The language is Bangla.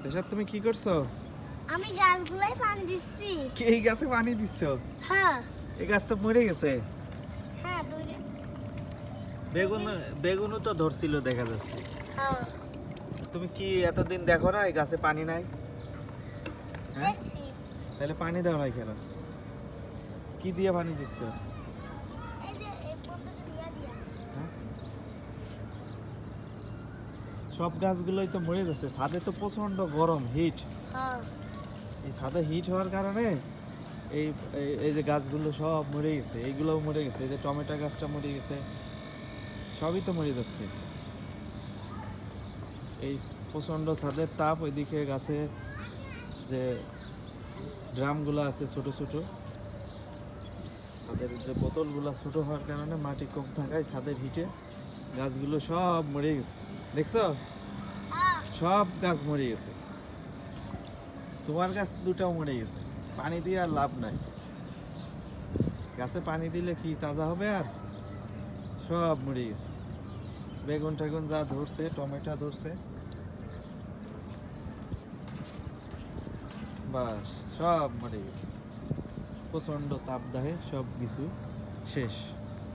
রেশাদ তুমি কি করছো? আমি গাছগুলোয় পানি দিচ্ছি। কি এই গাছে পানি দিচ্ছ? হ্যাঁ এই গাছ তো মরে গেছে। হ্যাঁ দুইটা। বেগুন বেগুনও তো ধরছিল দেখা যাচ্ছে। হ্যাঁ তুমি কি এতদিন দেখো না এই গাছে পানি নাই? হ্যাঁ, দেখছি। তাহলে পানি দাও নাই কেন? কি দিয়ে পানি দিচ্ছ? এই যে এই পদ্ধতি দিয়া। হ্যাঁ? সব গাছগুলোই তো মরে যাচ্ছে। ছাদে তো প্রচন্ড গরম, হিট। হ্যাঁ এই ছাদে হিট হওয়ার কারণে এই এই যে গাছগুলো সব মরে গেছে, এইগুলোও মরে গেছে। এই যে টমেটো গাছটা মরে গেছে, সবই তো মরে যাচ্ছে। এই প্রচন্ড ছাদের তাপ, ওইদিকে গাছে যে ড্রামগুলো আছে ছোট ছোট, ছাদের যে বোতলগুলো ছোট হওয়ার কারণে মাটি কম থাকায় ছাদের হিটে গাছগুলো সব মরে গেছে। দেখছো, হ্যাঁ সব গাছ মরে গেছে। তোমার গাছ দুটাও মরে গেছে। পানি দিয়ে আর লাভ নাই। গাছে পানি দিলে কি তাজা হবে? আর সব মরে গেছে। বেগুন টেগুন যা ধরছে, টমেটো ধরছে, বাস সব মরে গেছে। প্রচন্ড তাপদাহে সব কিছু শেষ।